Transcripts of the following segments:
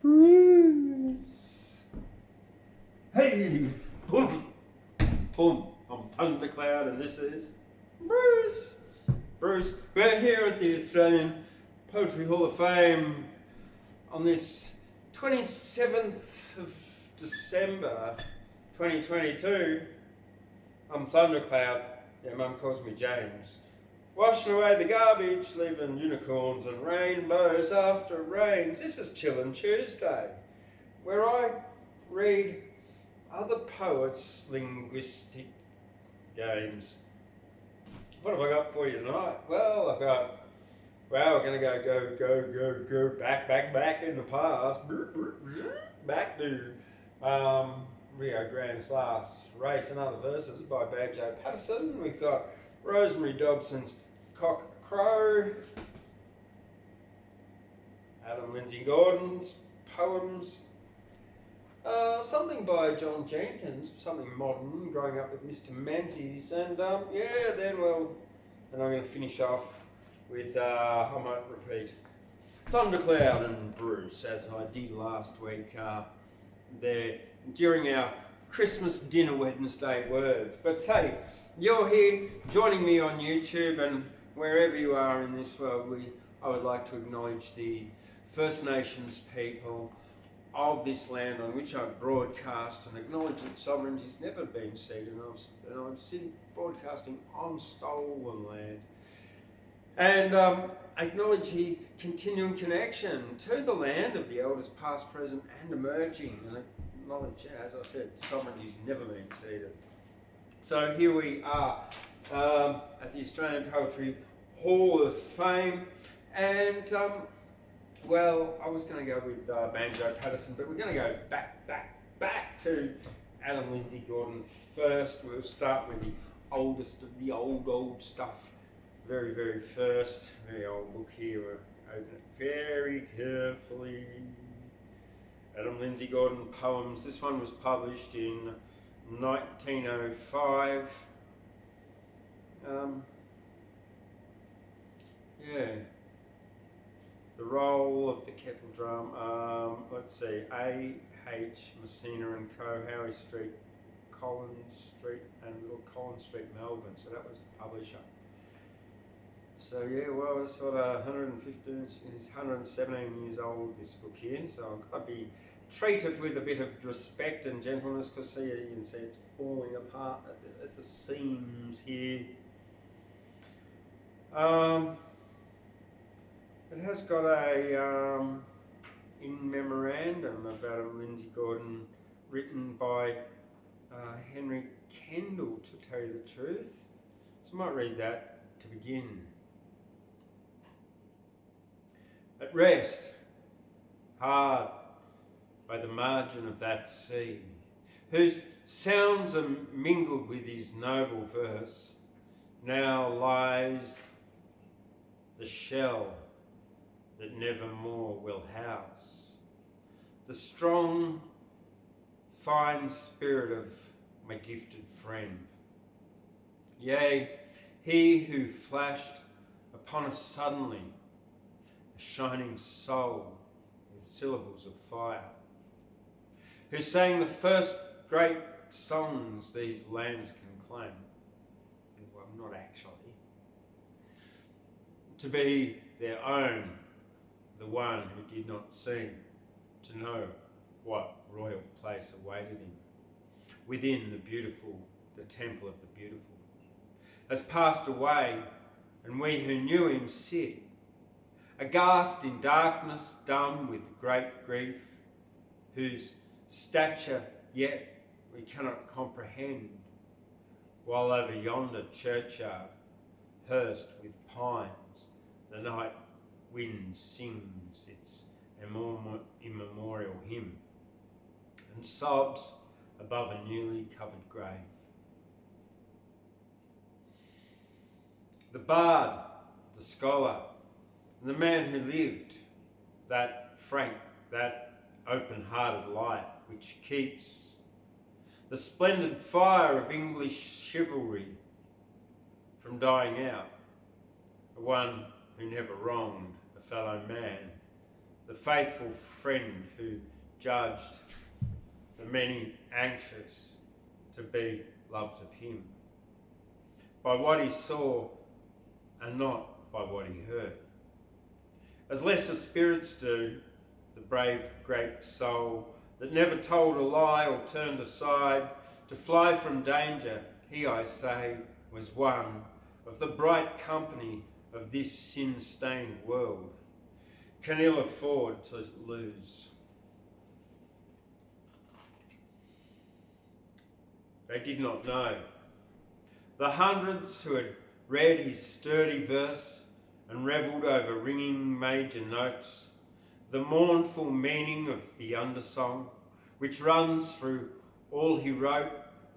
Bruce. Hey, boom, boom. I'm Thundercloud, and this is Bruce. Bruce, we're here at the Australian Poetry Hall of Fame on this 27th of December 2022. I'm Thundercloud. Yeah, Mum calls me James. Washing away the garbage, leaving unicorns and rainbows after rains. This is Chillin Tuesday, where I read other poets' linguistic games. What have I got for you tonight? Well, we're going to go back in the past. Back to Rio Grande's last race and other verses by Banjo, Paterson. We've got Rosemary, Dobson's Cock Crow, Adam Lindsay Gordon's poems, something by John Jenkins, something modern, growing up with Mr. Menzies, and then I'm going to finish off with, I might repeat, Thundercloud and Bruce, as I did last week there during our Christmas dinner Wednesday words. But hey, you're here joining me on YouTube, and wherever you are in this world, I would like to acknowledge the First Nations people of this land on which I broadcast, and acknowledge that sovereignty has never been ceded, and I'm broadcasting on stolen land. And acknowledge the continuing connection to the land of the elders past, present and emerging, and acknowledge, as I said, sovereignty has never been ceded. So here we are at the Australian Poetry Hall of Fame, and I was going to go with Banjo Paterson, but we're going to go back to Adam Lindsay Gordon first. We'll start with the oldest of the old stuff. Very, very first, very old book here. We'll open it very carefully. Adam Lindsay Gordon poems. This one was published in 1905. The role of the kettle drum. Let's see. HA Massina and Co. Howie Street, Collins Street, and Little Collins Street, Melbourne. So that was the publisher. So it's sort of 115. It's 117 years old. This book here. So I've got to be treated with a bit of respect and gentleness, because you can see it's falling apart at the seams here. It has got a in memorandum of Adam Lindsay Gordon, written by Henry Kendall, to tell you the truth. So I might read that to begin. At rest, hard by the margin of that sea, whose sounds are mingled with his noble verse, now lies the shell that never more will house the strong, fine spirit of my gifted friend. Yea, he who flashed upon us suddenly a shining soul with syllables of fire, who sang the first great songs these lands can claim. Well, not actually. To be their own, the one who did not seem to know what royal place awaited him within the temple of the beautiful, has passed away, and we who knew him sit, aghast in darkness, dumb with great grief, whose stature yet we cannot comprehend, while over yonder churchyard, hearsed with pines, the night wind sings its immemorial hymn, and sobs above a newly covered grave. The bard, the scholar, and the man who lived that frank, that open-hearted life which keeps the splendid fire of English chivalry from dying out, the one who never wronged a fellow man, the faithful friend who judged the many anxious to be loved of him, by what he saw and not by what he heard. As lesser spirits do, the brave great soul that never told a lie or turned aside to fly from danger, he, I say, was one of the bright company of this sin-stained world, can ill afford to lose. They did not know. The hundreds who had read his sturdy verse and revelled over ringing major notes, the mournful meaning of the undersong, which runs through all he wrote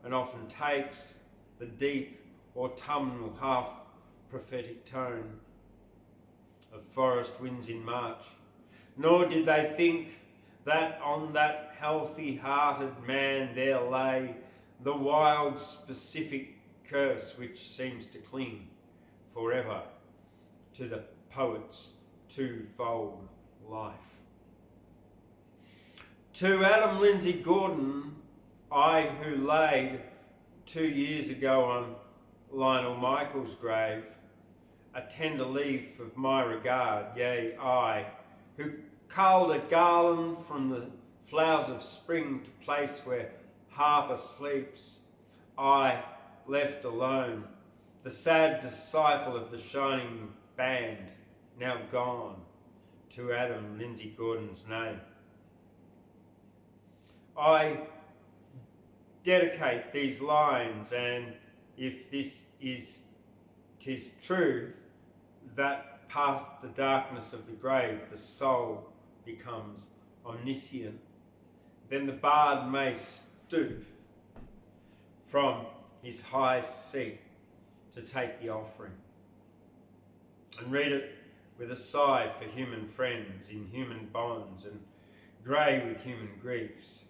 and often takes the deep autumnal half-prophetic tone of forest winds in March. Nor did they think that on that healthy-hearted man there lay the wild specific curse which seems to cling forever to the poet's twofold life. To Adam Lindsay Gordon, I who laid 2 years ago on Lionel Michael's grave a tender leaf of my regard, yea, I, who culled a garland from the flowers of spring to place where Harper sleeps, I, left alone, the sad disciple of the shining band, now gone, to Adam Lindsay Gordon's name. I dedicate these lines, and if this is, 'tis true, that past the darkness of the grave the soul becomes omniscient, then the bard may stoop from his high seat to take the offering and read it with a sigh for human friends in human bonds and grey with human griefs.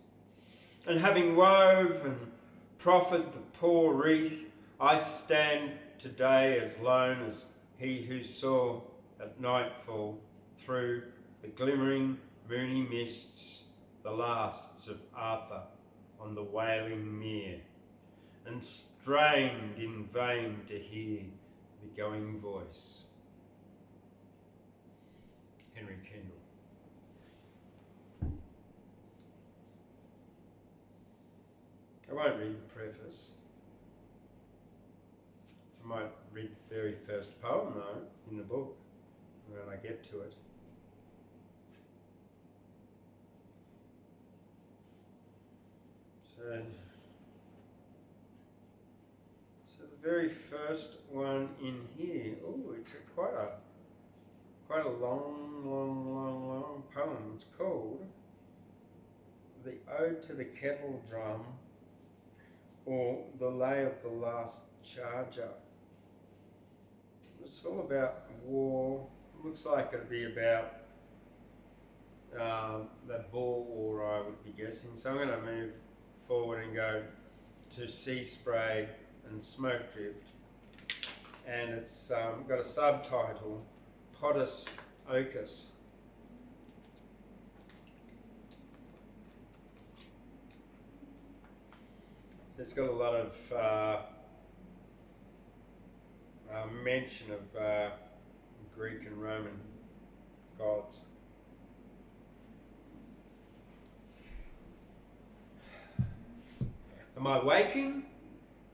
And having wove and proffered the poor wreath, I stand today as lone as he who saw at nightfall through the glimmering moony mists the lasts of Arthur on the wailing mere, and strained in vain to hear the going voice. Henry Kendall. I won't read the preface. I might read the very first poem though in the book when I get to it. So the very first one in here, oh, it's quite a long poem. It's called The Ode to the Kettle Drum, or The Lay of the Last Charger. It's all about war. It looks like it'd be about that Boer War, I would be guessing. So I'm going to move forward and go to Sea Spray and Smoke Drift. And it's got a subtitle, Podus, Okus. It's got a lot of mention of Greek and Roman gods. Am I waking?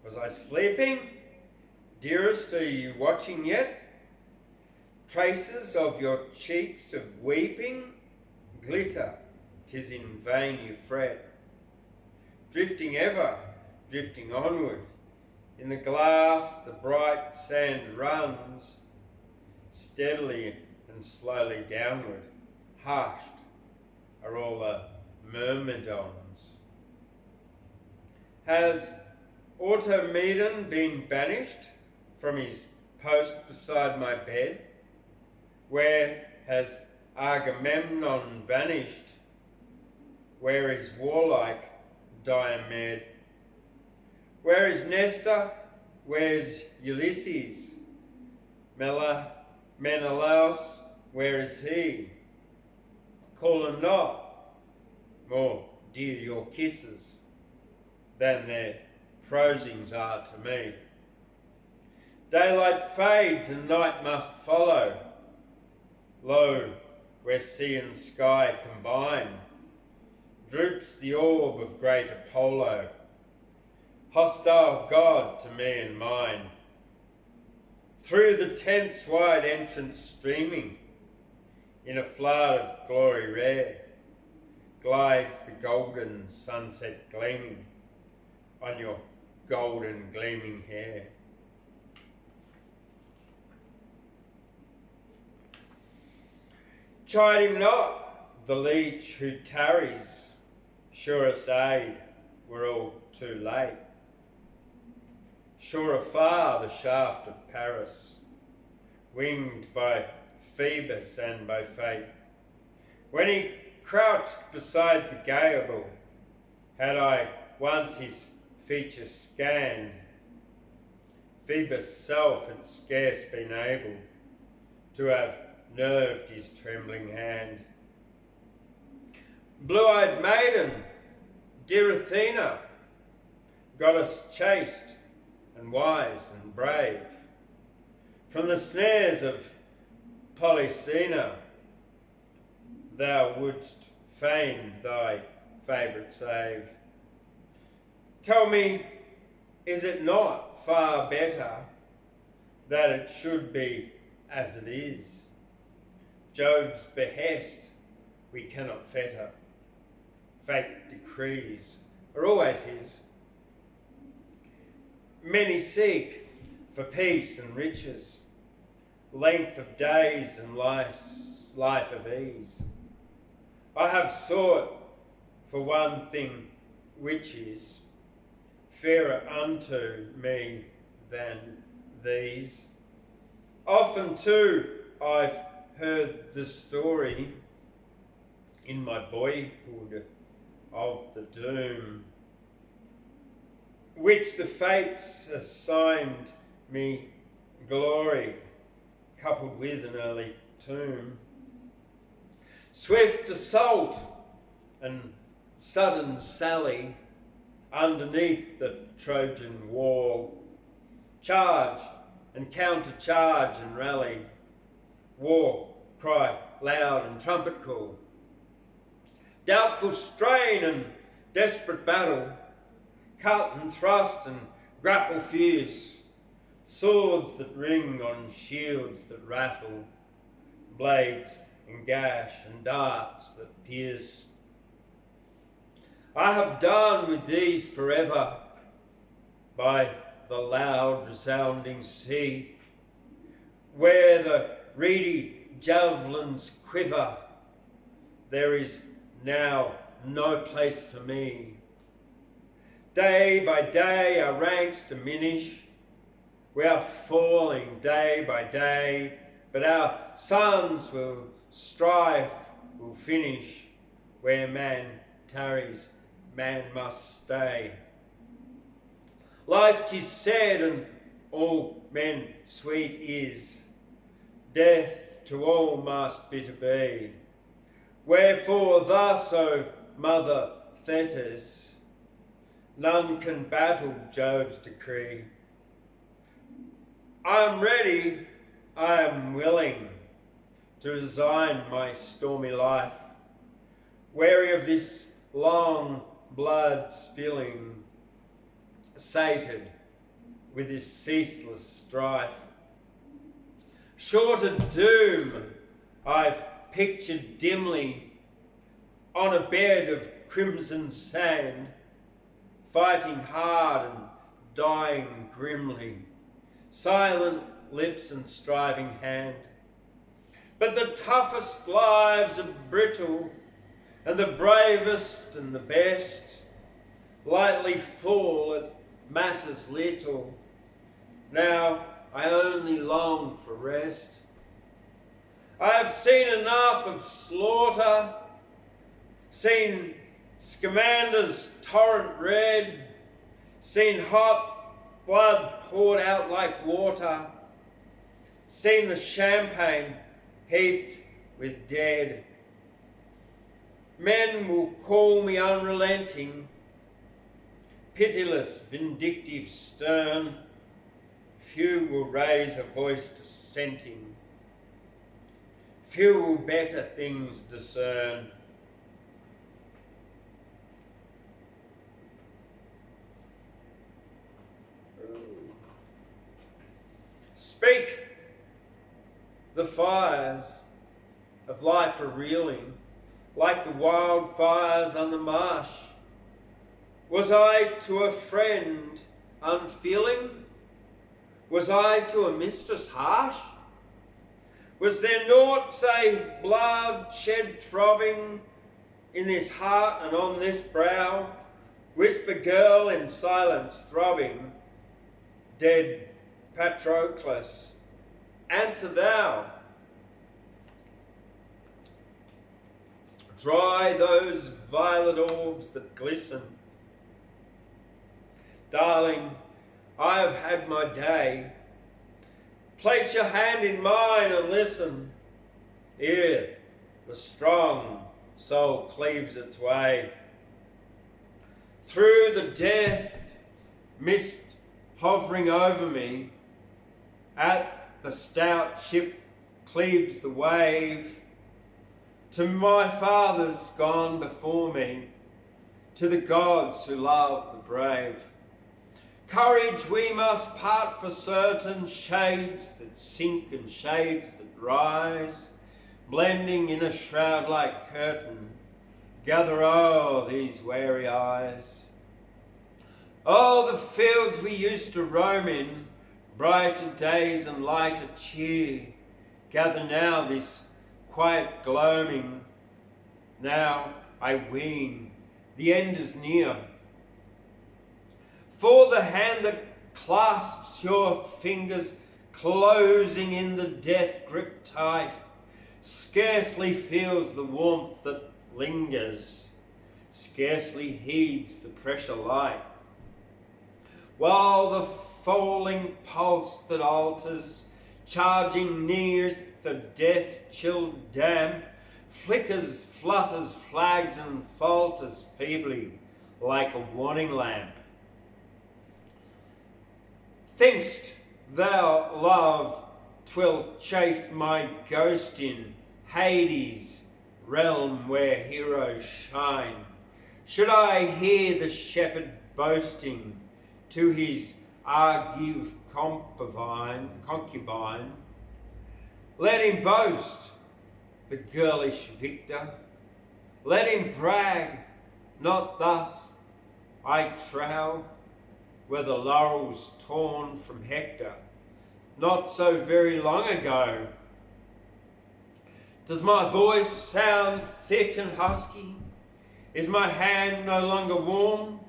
Was I sleeping? Dearest, are you watching yet? Traces of your cheeks of weeping glitter, 'tis in vain you fret. Drifting ever, drifting onward, in the glass the bright sand runs, steadily and slowly downward, hushed are all the myrmidons. Has Automedon been banished from his post beside my bed? Where has Agamemnon vanished? Where is warlike Diomed? Where is Nestor? Where's Ulysses? Menelaus, where is he? call them not more dear your kisses than their prosings are to me. Daylight fades and night must follow. Lo, where sea and sky combine, droops the orb of great Apollo, hostile God to me and mine. Through the tent's wide entrance streaming, in a flood of glory rare, glides the golden sunset gleaming on your golden gleaming hair. Chide him not, the leech who tarries, surest aid were all too late. Sure afar the shaft of Paris, winged by Phoebus and by fate. When he crouched beside the gayable, had I once his features scanned, Phoebus' self had scarce been able to have nerved his trembling hand. Blue-eyed maiden, dear Athena, goddess chaste and wise and brave, from the snares of Polyxena thou wouldst fain thy favourite save. Tell me, is it not far better that it should be as it is? Jove's behest we cannot fetter, fate decrees are always his. Many seek for peace and riches, length of days and life of ease. I have sought for one thing which is fairer unto me than these. Often too I've heard the story in my boyhood of the doom which the fates assigned me, glory coupled with an early tomb. Swift assault and sudden sally underneath the Trojan wall, charge and counter-charge and rally, war cry loud and trumpet call, doubtful strain and desperate battle, cut and thrust and grapple fierce, swords that ring on shields that rattle, blades and gash and darts that pierce. I have done with these forever by the loud resounding sea, where the reedy javelins quiver. There is now no place for me. Day by day our ranks diminish. We are falling day by day, but our sons will strive, will finish. Where man tarries, man must stay. Life 'tis said, and all men sweet is. Death to all must bitter be. Wherefore thus, O mother Thetis, none can battle Jove's decree. I am ready, I am willing to resign my stormy life, weary of this long blood spilling, sated with this ceaseless strife. Short of doom I've pictured dimly on a bed of crimson sand, fighting hard and dying grimly, silent lips and striving hand. But the toughest lives are brittle, and the bravest and the best lightly fall at matters little. Now I only long for rest. I have seen enough of slaughter, seen Scamander's torrent red, seen hot blood poured out like water, seen the champagne heaped with dead. Men will call me unrelenting, pitiless, vindictive, stern. Few will raise a voice dissenting. Few will better things discern. Speak, the fires of life are reeling, like the wildfires on the marsh. Was I to a friend unfeeling? Was I to a mistress harsh? Was there naught save blood shed throbbing in this heart and on this brow? Whisper girl in silence throbbing, dead Patroclus, answer thou. Dry those violet orbs that glisten. Darling, I have had my day. Place your hand in mine and listen. Here, the strong soul cleaves its way. Through the death mist hovering over me, at the stout ship cleaves the wave. To my fathers gone before me, to the gods who love the brave. Courage we must part for certain, shades that sink and shades that rise, blending in a shroud-like curtain, gather o'er these weary eyes. Oh, the fields we used to roam in, brighter days and lighter cheer, gather now this quiet gloaming. Now I ween the end is near. For the hand that clasps your fingers, closing in the death grip tight, scarcely feels the warmth that lingers, scarcely heeds the pressure light. While the falling pulse that alters, charging near the death-chilled damp, flickers, flutters, flags and falters feebly like a warning lamp. Think'st thou, love, 'twill chafe my ghost in Hades, realm where heroes shine? Should I hear the shepherd boasting to his Argive concubine? Let him boast, the girlish victor. Let him brag, not thus, I trow, were the laurels torn from Hector, not so very long ago. Does my voice sound thick and husky? Is my hand no longer warm?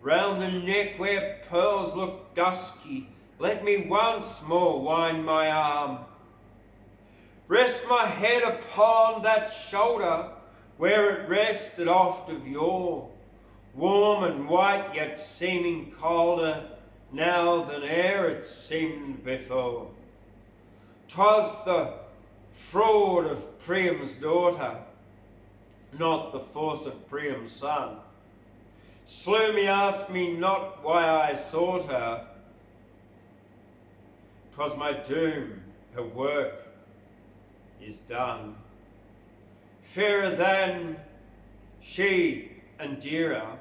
Round the neck where pearls look dusky, let me once more wind my arm. Rest my head upon that shoulder where it rested oft of yore, warm and white, yet seeming colder now than e'er it seemed before. 'Twas the fraud of Priam's daughter, not the force of Priam's son. Slew me, ask me not why I sought her. 'Twas my doom, her work is done. Fairer than she and dearer,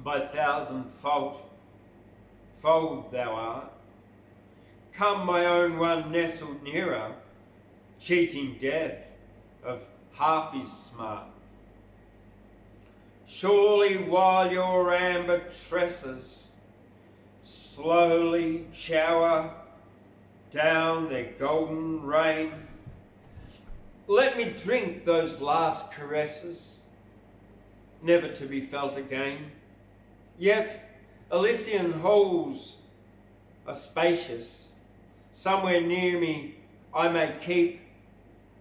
by 1,000-fold thou art. Come, my own one, nestled nearer, cheating death of half his smart. Surely while your amber tresses slowly shower down their golden rain, let me drink those last caresses, never to be felt again. Yet Elysian halls are spacious. Somewhere near me I may keep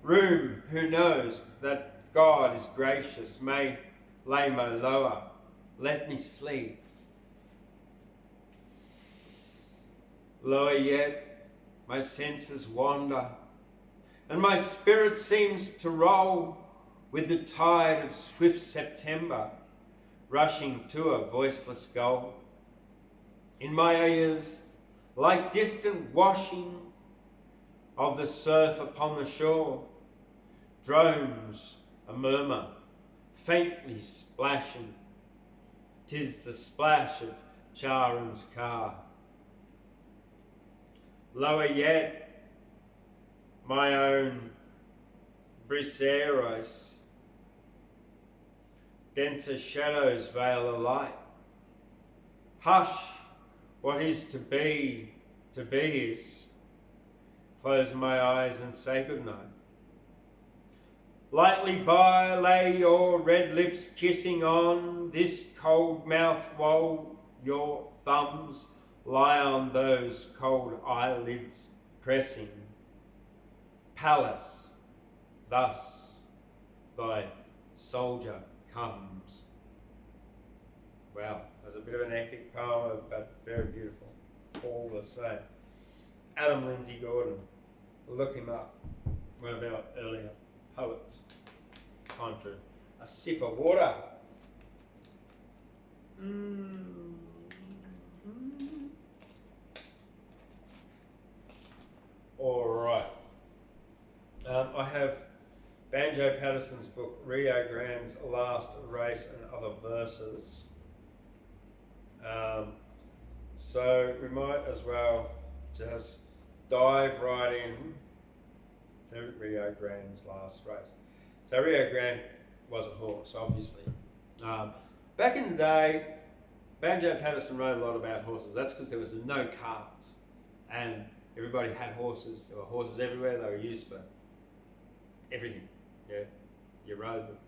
room, who knows, that God is gracious, may lay my lower, let me sleep. Lower yet, my senses wander, and my spirit seems to roll with the tide of swift September rushing to a voiceless goal. In my ears, like distant washing of the surf upon the shore, drones a murmur, faintly splashing. 'Tis the splash of Charon's car. Lower yet, my own Briseros, denser shadows veil a light. Hush, what is to be is. Close my eyes and say goodnight. Lightly by, lay your red lips kissing on this cold mouth while your thumbs lie on those cold eyelids pressing. Pallas, thus thy soldier comes. Wow, that's a bit of an epic poem, but very beautiful, all the same. Adam Lindsay Gordon, look him up, one of our earlier poets. Time for a sip of water. All right. I have Banjo Paterson's book, Rio Grande's Last Race and Other Verses. So we might as well just dive right in to Rio Grande's Last Race. So Rio Grande was a horse, obviously. Back in the day, Banjo Paterson wrote a lot about horses. That's because there was no cars, and everybody had horses. There were horses everywhere. They were used for everything. Yeah, you rode them.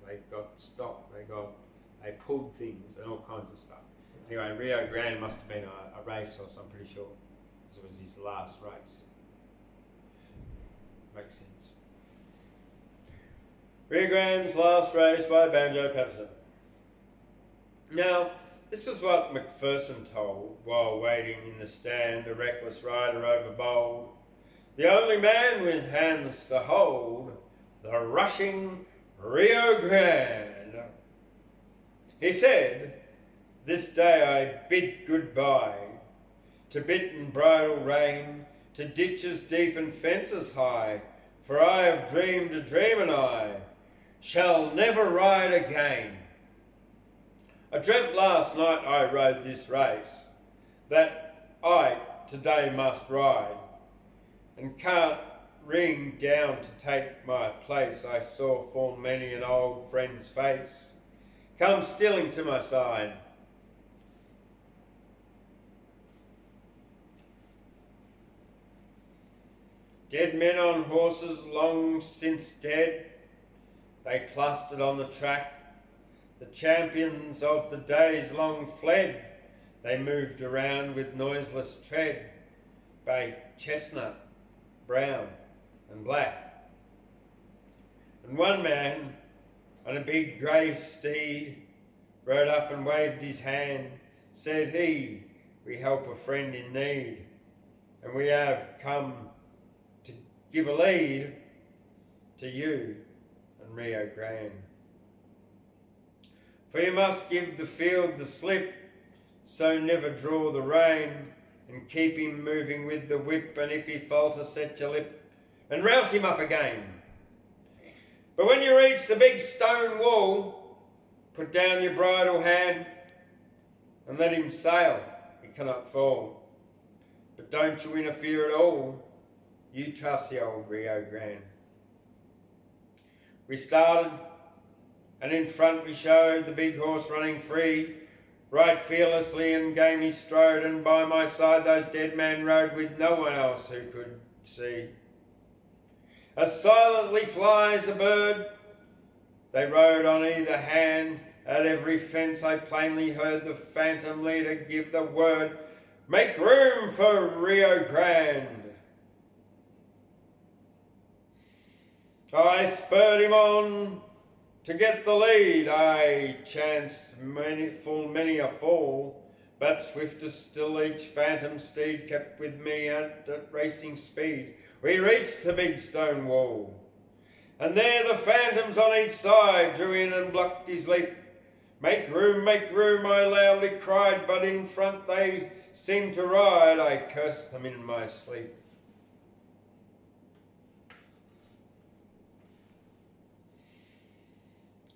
They got stock. They pulled things and all kinds of stuff. Anyway, Rio Grande must have been a racehorse, I'm pretty sure, because it was his last race. Makes sense. Rio Grande's Last Race by Banjo Paterson. Now, this was what Macpherson told while waiting in the stand, a reckless rider overbold, the only man with hands to hold the rushing Rio Grande. He said, this day I bid goodbye to bit and bridle rein, to ditches deep and fences high, for I have dreamed a dream and I shall never ride again. I dreamt last night I rode this race, that I today must ride, and can't ring down to take my place. I saw full many an old friend's face come stealing to my side. Dead men on horses long since dead, they clustered on the track. The champions of the days long fled, they moved around with noiseless tread, bay chestnut, brown and black. And one man on a big grey steed rode up and waved his hand. Said he, we help a friend in need, and we have come to give a lead to you and Rio Grande. For you must give the field the slip, so never draw the rein, and keep him moving with the whip, and if he falter set your lip, and rouse him up again. But when you reach the big stone wall, put down your bridle hand, and let him sail, he cannot fall. But don't you interfere at all, you trust the old Rio Grande. We started, and in front we showed the big horse running free, right fearlessly and game he strode, and by my side those dead men rode with no one else who could see. As silently flies a bird, they rode on either hand. At every fence I plainly heard the phantom leader give the word, make room for Rio Grande. I spurred him on to get the lead. I chanced many a fall, but swifter still each phantom steed kept with me at racing speed. We reached the big stone wall, And there the phantoms on each side drew in and blocked his leap. Make room, I loudly cried, but in front they seemed to ride. I cursed them in my sleep.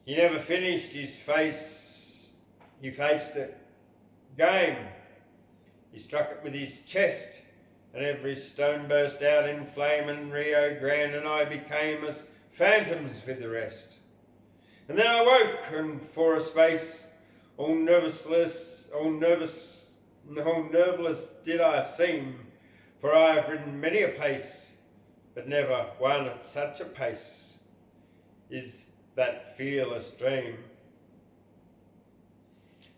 He never finished he faced it. Game. He struck it with his chest, and every stone burst out in flame, and Rio Grande and I became as phantoms with the rest. And then I woke, and for a space, all nerveless did I seem, for I have ridden many a place, but never one at such a pace, is that fearless dream.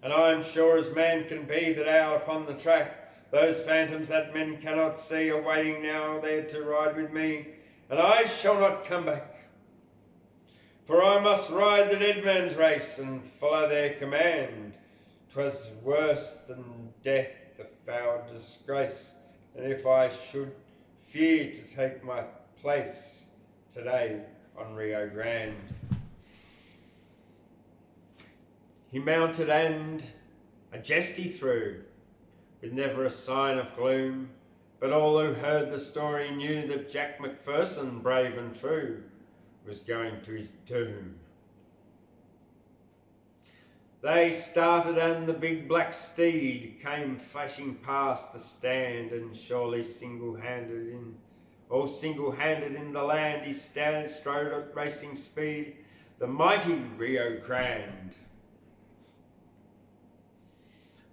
And I am sure as man can be that out upon the track, those phantoms that men cannot see are waiting now there to ride with me, and I shall not come back. For I must ride the dead man's race and follow their command. 'Twas worse than death, the foul disgrace, and if I should fear to take my place today on Rio Grande. He mounted and a jest he threw, with never a sign of gloom, but all who heard the story knew that Jack Macpherson, brave and true, was going to his doom. They started and the big black steed came flashing past the stand, and surely single-handed in the land he strode at racing speed, the mighty Rio Grande.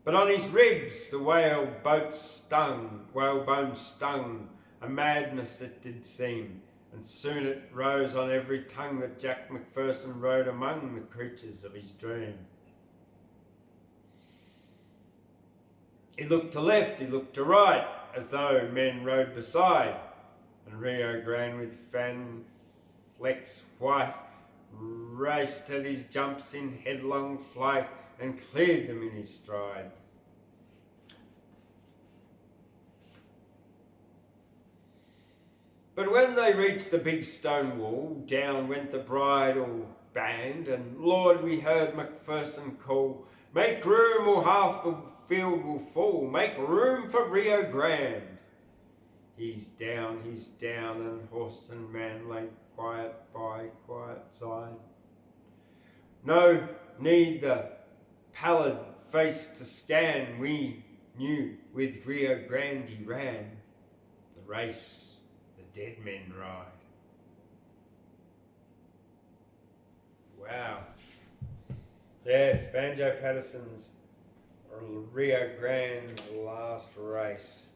But on his ribs the whalebone stung, a madness it did seem, and soon it rose on every tongue that Jack Macpherson rode among the creatures of his dream. He looked to left, he looked to right, as though men rode beside, and Rio Grande with fan flecks white raced at his jumps in headlong flight, and cleared them in his stride. But when they reached the big stone wall, down went the bridle band, and Lord, we heard Macpherson call, "Make room or half the field will fall, make room for Rio Grande." He's down, and horse and man lay quiet by quiet side. No need the pallid face to scan, we knew with Rio Grande he ran the race the dead men ride. Wow. Yes, Banjo Paterson's Rio Grande's last race.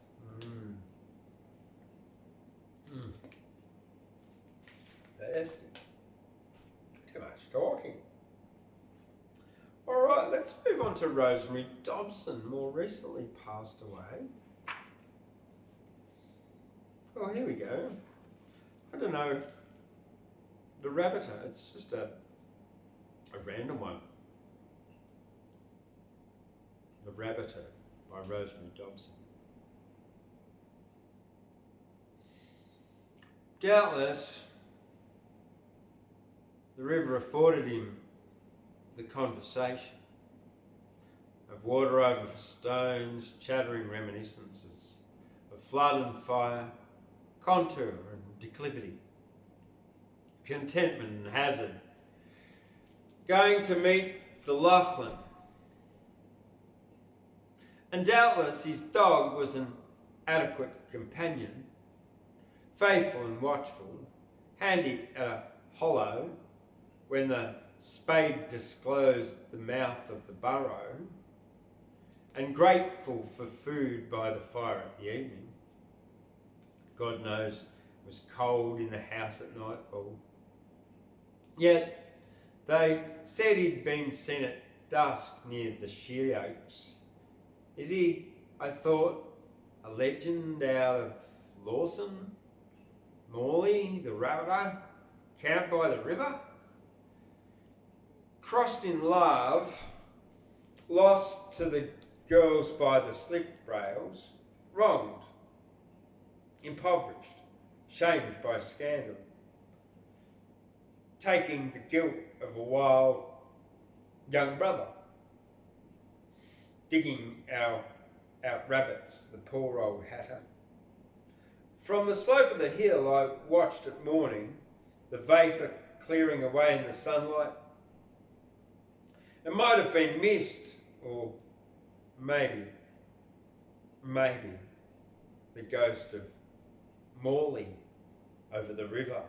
That's too much talking. All right, let's move on to Rosemary. Dobson more recently passed away. Oh, here we go. I don't know. The Rabbiter, it's just a random one. The Rabbiter by Rosemary Dobson. Doubtless, the river afforded him the conversation of water over stones, chattering reminiscences of flood and fire, contour and declivity, contentment and hazard, going to meet the Lachlan. And doubtless his dog was an adequate companion, faithful and watchful, handy at a hollow when the spade disclosed the mouth of the burrow, and grateful for food by the fire at the evening. God knows it was cold in the house at nightfall. Yet they said he'd been seen at dusk near the Sheer Oaks. Is he, I thought, a legend out of Lawson? Morley, the Rabbiter, camped by the river? Crossed in love, lost to the girls by the slip rails, wronged, impoverished, shamed by scandal. taking the guilt of a wild young brother, digging out rabbits, the poor old hatter. From the slope of the hill I watched at morning, the vapour clearing away in the sunlight. It might have been mist, or maybe the ghost of Morley over the river.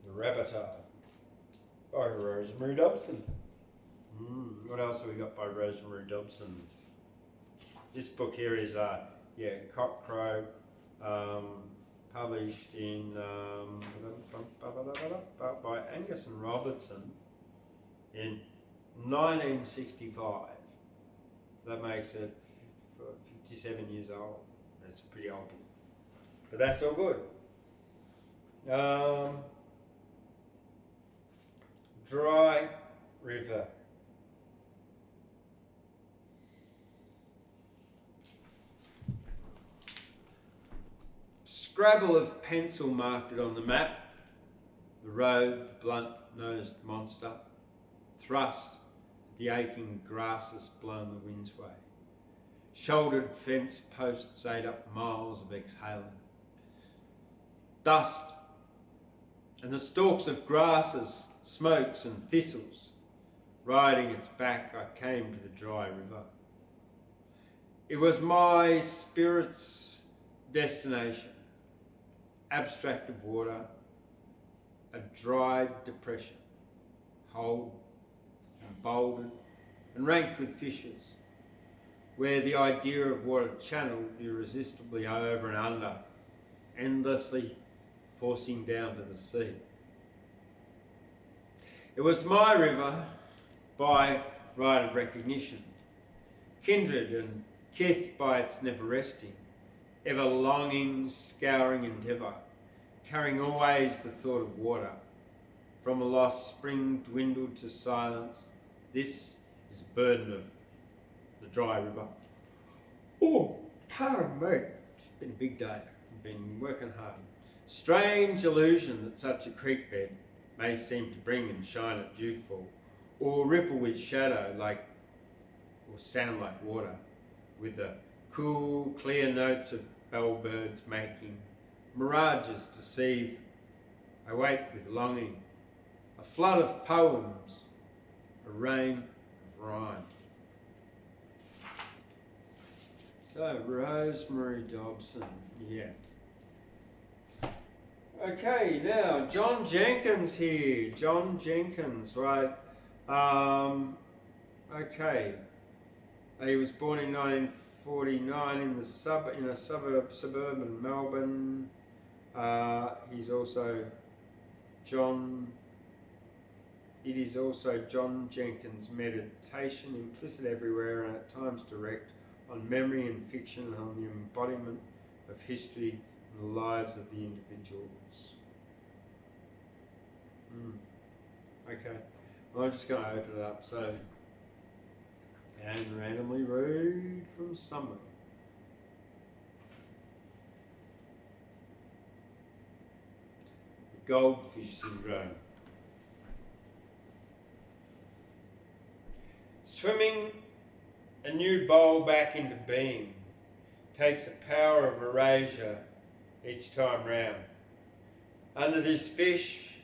The Rabbiter by Rosemary Dobson. What else have we got by Rosemary Dobson? This book here is Cockcrow, published in by Angus and Robertson in 1965. That makes it 57 years old. That's a pretty old book, but that's all good. Dry River. Scrabble of pencil marked it on the map. The road, the blunt-nosed monster, thrust at the aching grasses blown the wind's way. Shouldered fence posts ate up miles of exhaling. Dust and the stalks of grasses, smokes and thistles. Riding its back, I came to the dry river. It was my spirit's destination. Abstract of water, a dried depression, whole and bouldered and ranked with fishes, where the idea of water channeled irresistibly over and under, endlessly forcing down to the sea. It was my river by right of recognition, kindred and kith by its never resting, ever longing, scouring endeavour, carrying always the thought of water. From a lost spring dwindled to silence, this is the burden of the dry river. Oh, pardon me. It's been a big day. I've been working hard. Strange illusion that such a creek bed may seem to bring and shine at dewfall, or ripple with shadow or sound like water, with the cool, clear notes of bellbirds making, mirages deceive. I wait with longing, a flood of poems, a rain of rhyme. So, Rosemary Dobson, yeah. Okay, now, John Jenkins here. John Jenkins, right. Okay. He was born in 1949 in a suburban Melbourne. He's also It is also John Jenkins' meditation, implicit everywhere and at times direct, on memory and fiction and on the embodiment of history and the lives of the individuals. Okay, well, I'm just going to open it up and randomly read from somewhere. The goldfish syndrome. Swimming a new bowl back into being takes a power of erasure each time round. Under this fish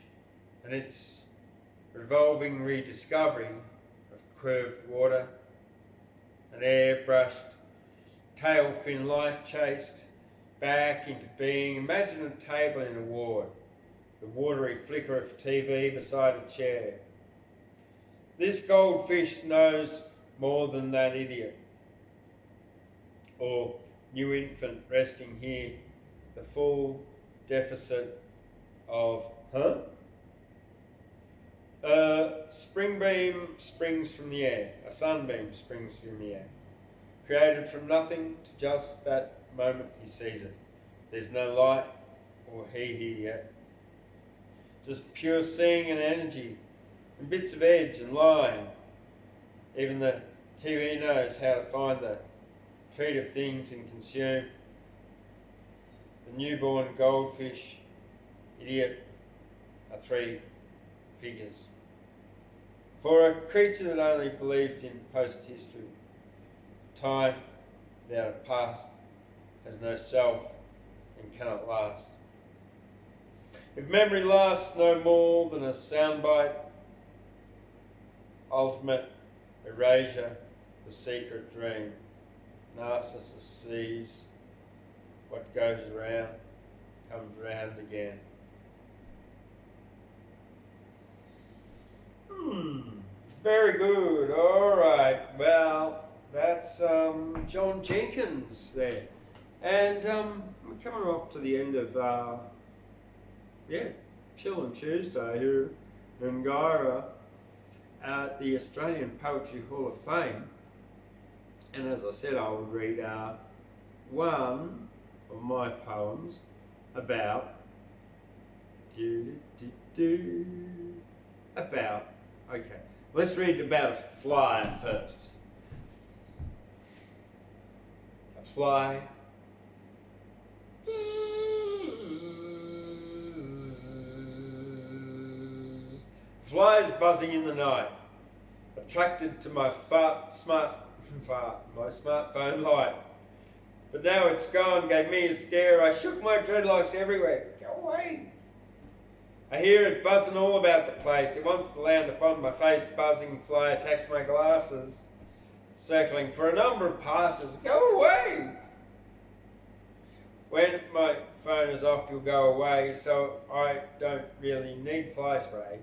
and its revolving rediscovery of curved water, an airbrushed, tail fin life chased back into being. Imagine a table in a ward, the watery flicker of TV beside a chair. This goldfish knows more than that idiot or new infant resting here, the full deficit of, spring beam springs from the air, a sunbeam springs from the air, created from nothing to just that moment he sees it. There's no light or he yet, just pure seeing and energy, and bits of edge and line. Even the TV knows how to find the treat of things and consume. The newborn goldfish idiot are three figures. For a creature that only believes in post-history, time without a past has no self and cannot last. If memory lasts no more than a soundbite, ultimate erasure, the secret dream, Narcissus sees what goes around comes round again. Very good. All right. Well, that's John Jenkins there, and we're coming up to the end of Chillin Tuesday here in Guyra at the Australian Poetry Hall of Fame. And as I said, I would read one of my poems about okay. Let's read about a fly first. A fly flies buzzing in the night, attracted to my smartphone light. But now it's gone, gave me a scare. I shook my dreadlocks everywhere. Go away. I hear it buzzing all about the place. It wants to land upon my face. Buzzing fly attacks my glasses, circling for a number of passes. Go away. When my phone is off, you'll go away, so I don't really need fly spray.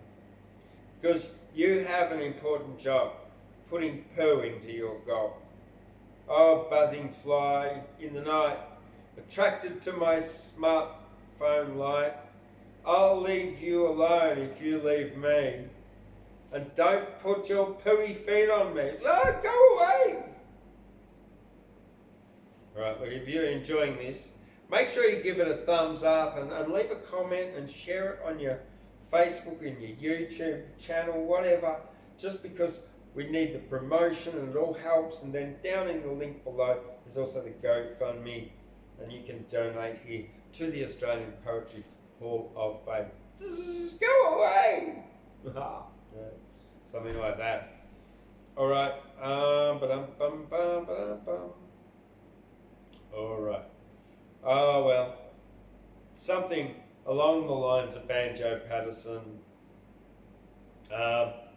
Because you have an important job, putting poo into your gob. Oh, buzzing fly in the night, attracted to my smartphone light. I'll leave you alone if you leave me. And don't put your pooey feet on me. No, go away. Alright, look, if you're enjoying this, make sure you give it a thumbs up and leave a comment and share it on your Facebook and your YouTube channel, whatever, just because we need the promotion and it all helps. And then down in the link below there's also the GoFundMe, and you can donate here to the Australian Poetry Hall of Fame. Just go away! Something like that. Alright. Alright. Oh well. Something along the lines of Banjo, Paterson. But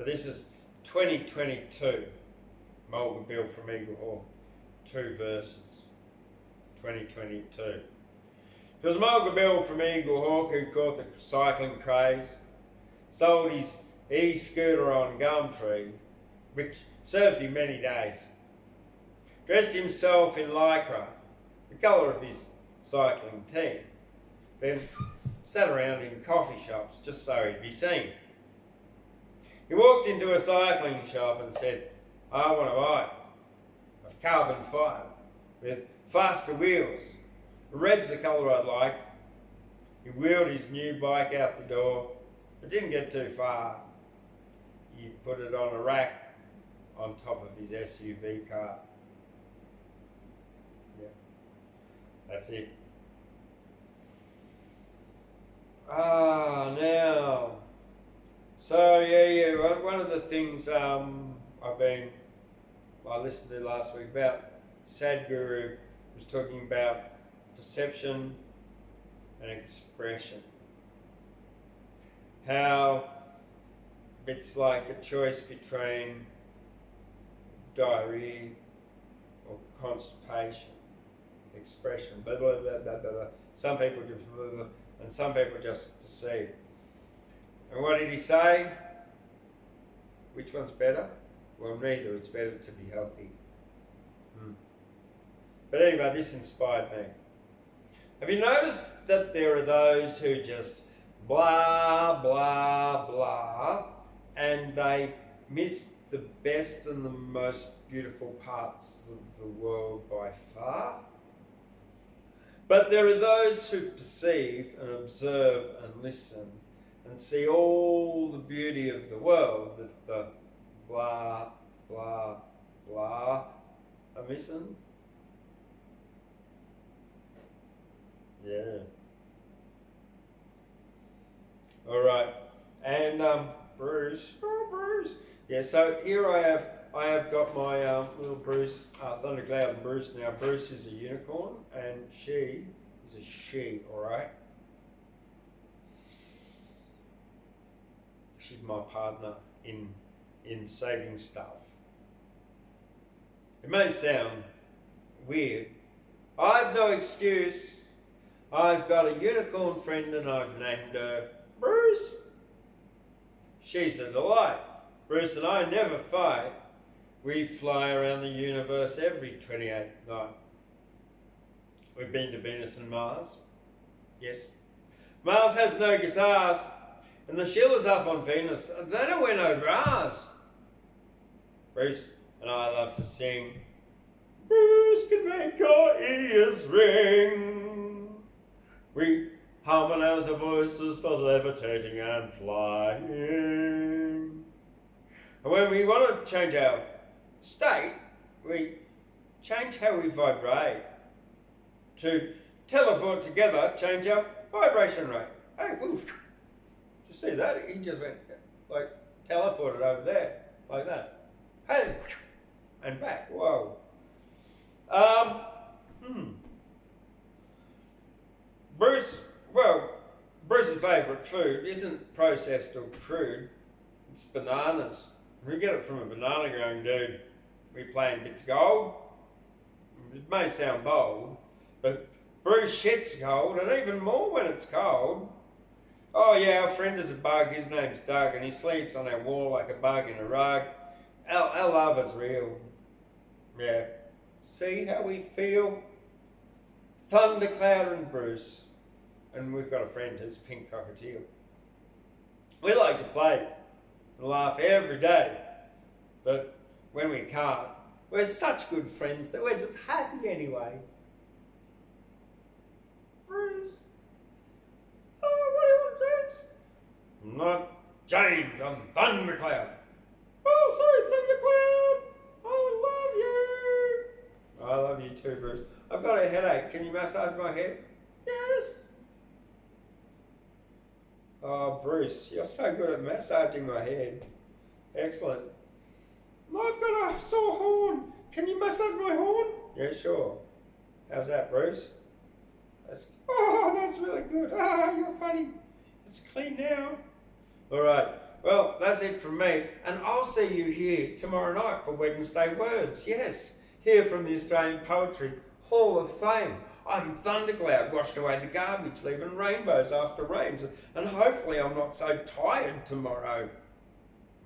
this is 2022. Mulga Bill from Eagle Hawk. 2 verses. 2022. It was Mulga Bill from Eagle Hawk who caught the cycling craze, sold his e-scooter on Gumtree, which served him many days. Dressed himself in lycra, the colour of his cycling team, then sat around in coffee shops just so he'd be seen. He walked into a cycling shop and said, I want a bike of carbon fibre with faster wheels. Red's the colour I'd like. He wheeled his new bike out the door, but didn't get too far. He put it on a rack on top of his SUV car. Yeah, that's it. Now, so one of the things I listened to last week about Sadhguru was talking about perception and expression. How it's like a choice between diarrhea or constipation. Expression, blah, blah, blah, blah, blah. Some people just blah, blah, and some people just perceive. And what did he say? Which one's better? Well, neither. It's better to be healthy. But anyway, this inspired me. Have you noticed that there are those who just blah, blah, blah, and they miss the best and the most beautiful parts of the world by far? But there are those who perceive and observe and listen and see all the beauty of the world that the blah, blah, blah are missing. Yeah. All right. And Bruce. Oh, Bruce. Yeah, so here I have got my little Bruce, Thundercloud and Bruce. Now, Bruce is a unicorn and she is a she, all right? She's my partner in saving stuff. It may sound weird. I've no excuse. I've got a unicorn friend and I've named her Bruce. She's a delight. Bruce and I never fight. We fly around the universe every 28th night. We've been to Venus and Mars. Yes. Mars has no guitars, and the shillers up on Venus, they don't wear no bras. Bruce and I love to sing. Bruce can make our ears ring. We harmonise our voices for levitating and flying. And when we want to change our state, we change how we vibrate. To teleport together, change our vibration rate. Hey, woo. Did you see that? He just went, like, teleported over there, like that. Hey, and back. Whoa. Bruce's favourite food isn't processed or crude. It's bananas. We get it from a banana growing dude. We play in bits of gold. It may sound bold, but Bruce shits gold, and even more when it's cold. Oh yeah, our friend is a bug. His name's Doug, and he sleeps on our wall like a bug in a rug. Our love is real. Yeah. See how we feel? Thundercloud and Bruce. And we've got a friend who's Pink Cockatiel. We like to play and laugh every day. But when we can't, we're such good friends that we're just happy anyway. Bruce. Oh, what do you want, James? I'm not James, I'm Thundercloud. Oh, sorry, Thundercloud. I love you too, Bruce. I've got a headache. Can you massage my head? Yes. Oh, Bruce, you're so good at massaging my head. Excellent. I've got a sore horn. Can you massage my horn? Yeah, sure. How's that, Bruce? That's really good. You're funny. It's clean now. All right. Well, that's it from me. And I'll see you here tomorrow night for Wednesday Words. Yes, here from the Australian Poetry Hall of Fame. I'm Thundercloud, washed away the garbage, leaving rainbows after rains. And hopefully I'm not so tired tomorrow.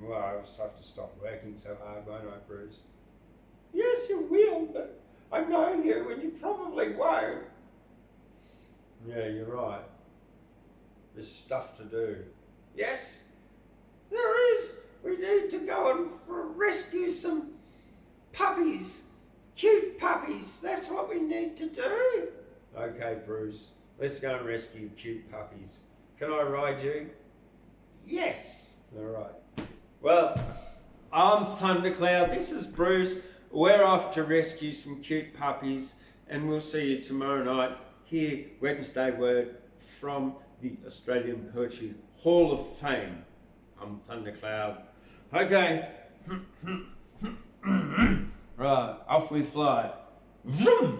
Well, I'll just have to stop working so hard, won't I, Bruce? Yes, you will, but I know you and you probably won't. Yeah, you're right. There's stuff to do. Yes, there is. We need to go and rescue some puppies. Cute puppies. That's what we need to do. Okay, Bruce. Let's go and rescue cute puppies. Can I ride you? Yes. All right. Well, I'm Thundercloud. This is Bruce. We're off to rescue some cute puppies, and we'll see you tomorrow night here, Wednesday Word, from the Australian Poetry Hall of Fame. I'm Thundercloud. Okay. Right, off we fly. Vroom.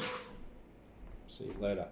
See you later.